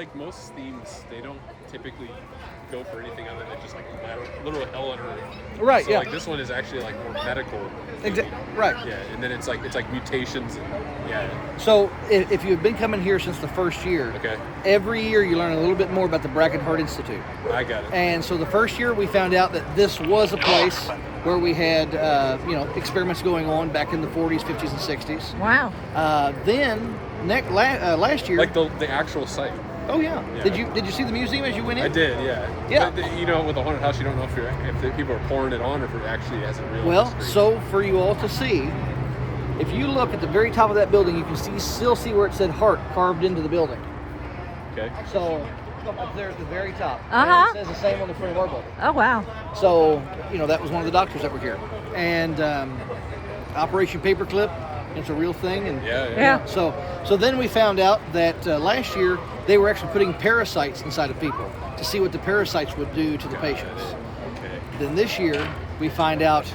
like most themes, they don't typically go for anything other than just like literal hell on earth. Right. So like this one is actually like more medical. Right. Yeah, and then it's like mutations and So if you've been coming here since the first year, every year you learn a little bit more about the Bracken Heart Institute. I got it. And so the first year we found out that this was a place where we had experiments going on back in the 40s, 50s, and 60s. Wow. Then last year, like the actual site. Oh yeah. Did you see the museum as you went in? I did, yeah. Yeah. But, with a haunted house, you don't know if the people are pouring it on or if it actually has a real history. So for you all to see, if you look at the very top of that building, you can still see where it said heart carved into the building. Okay. So up there at the very top. Uh-huh. And it says the same on the front of our building. Oh wow. So that was one of the doctors that were here, and Operation Paperclip. It's a real thing, and So then we found out that last year they were actually putting parasites inside of people to see what the parasites would do to the patients. Okay. Then this year we find out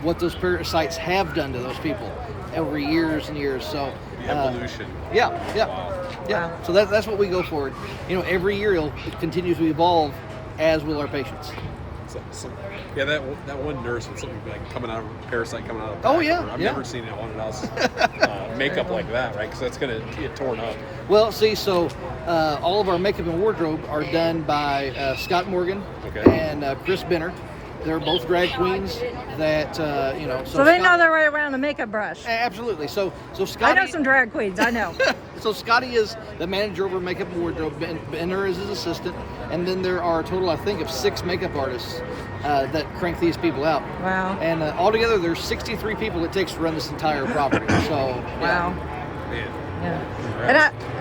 what those parasites have done to those people over years and years. So the evolution. Yeah. So that's what we go for. Every year it continues to evolve, as will our patients. That one nurse with something like parasite coming out of. I've never seen a haunted house makeup like that, right? Because that's gonna get torn up. Well, see, so all of our makeup and wardrobe are done by Scott Morgan and Chris Benner. They're both drag queens that So they know their way around a makeup brush. Absolutely. So Scotty. I know some drag queens. I know. So Scotty is the manager over makeup and wardrobe. Benner is his assistant, and then there are a total, I think, of 6 makeup artists that crank these people out. Wow. And altogether, there's 63 people it takes to run this entire property. So wow. Man. Yeah. And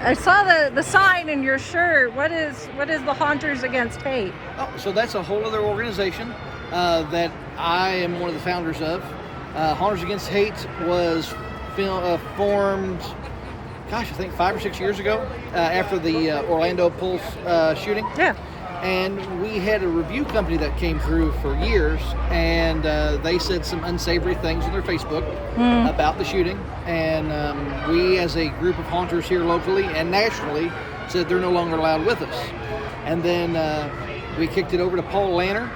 I saw the sign in your shirt. What is the Haunters Against Hate? Oh, so that's a whole other organization that I am one of the founders of. Haunters Against Hate was formed, I think 5 or 6 years ago after the Orlando Pulse shooting. Yeah. And we had a review company that came through for years, and they said some unsavory things on their Facebook about the shooting. And we, as a group of haunters here locally and nationally, said they're no longer allowed with us. And then we kicked it over to Paul Lanner,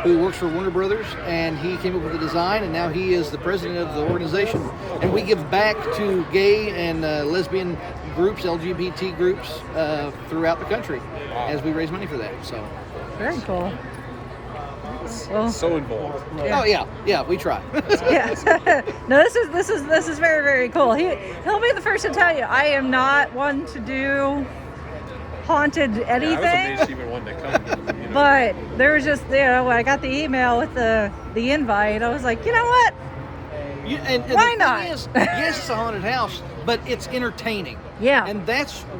who works for Warner Brothers, and he came up with the design, and now he is the president of the organization. And we give back to gay and lesbian groups, LGBT groups throughout the country as we raise money for that. So very cool. Well, so involved. Yeah. Oh yeah, we try. Yeah. No, this is very, very cool. He'll be the first to tell you, I am not one to do haunted anything. I was amazed she even wanted to come. But there was just, when I got the email with the invite, I was like, you know what? And why not? Yes, it's a haunted house, but it's entertaining. Yeah. And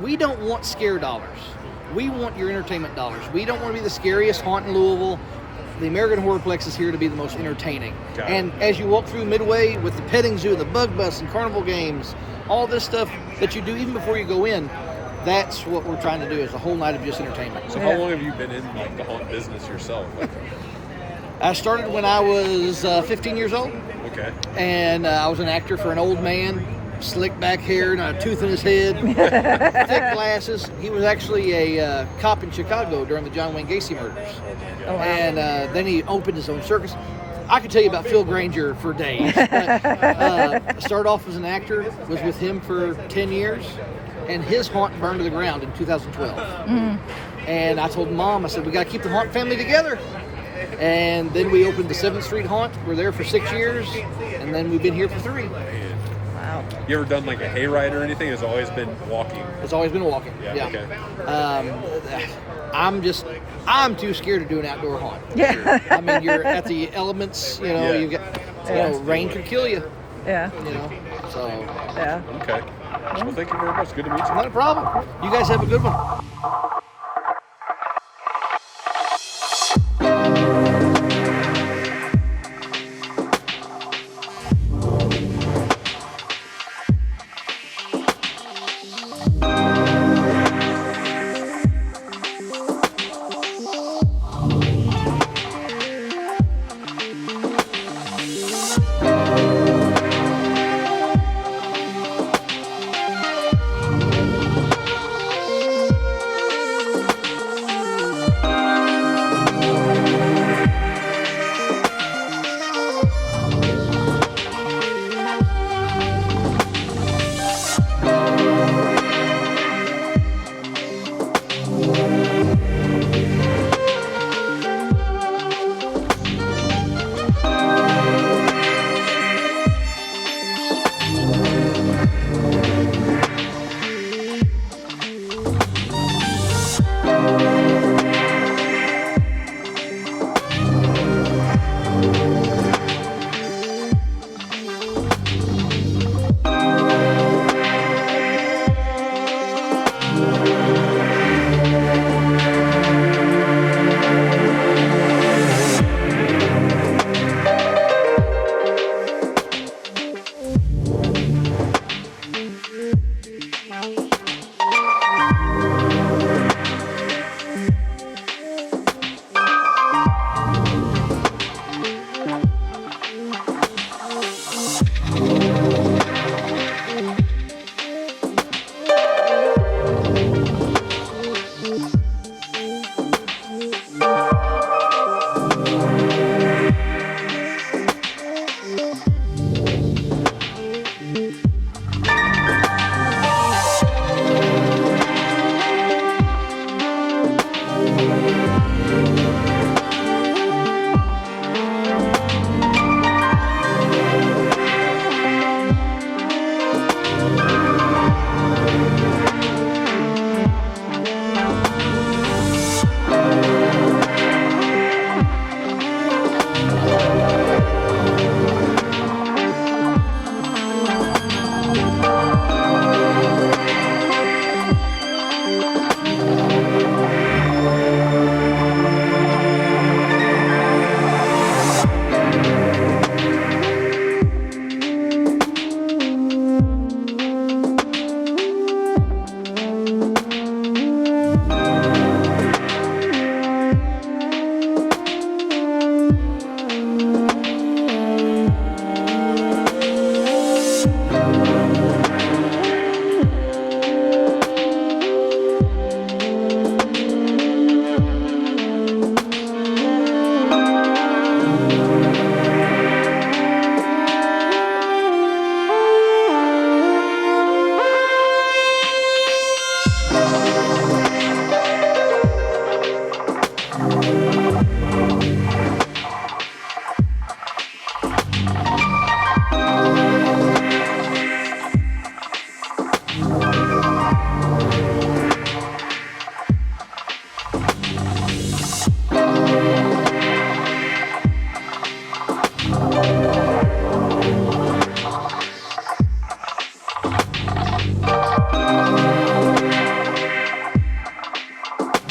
we don't want scare dollars. We want your entertainment dollars. We don't want to be the scariest haunt in Louisville. The American HorrorPlex is here to be the most entertaining. And as you walk through Midway with the petting zoo, the bug bus, and carnival games, all this stuff that you do even before you go in, that's what we're trying to do, is a whole night of just entertainment. So how long have you been in the haunt business yourself? I started when I was 15 years old. Okay. And I was an actor for an old man, slick back hair, not a tooth in his head, thick glasses. He was actually a cop in Chicago during the John Wayne Gacy murders. Oh, wow. And then he opened his own circus. I could tell you about Phil Granger for days. But, started off as an actor, was with him for 10 years, and his haunt burned to the ground in 2012. And I told Mom, I said, we got to keep the haunt family together. And then we opened the 7th Street Haunt. We're there for 6 years, and then we've been here for 3. Wow. You ever done like a hayride or anything? It's always been walking. It's always been walking. Yeah. Okay. I'm too scared to do an outdoor haunt. Yeah. I mean, you're at the elements. You get, rain could kill you. Yeah. So. Yeah. Okay. Well, thank you very much. Good to meet you. Not a problem. You guys have a good one.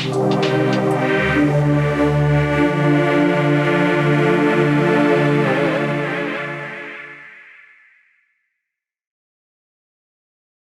Bye.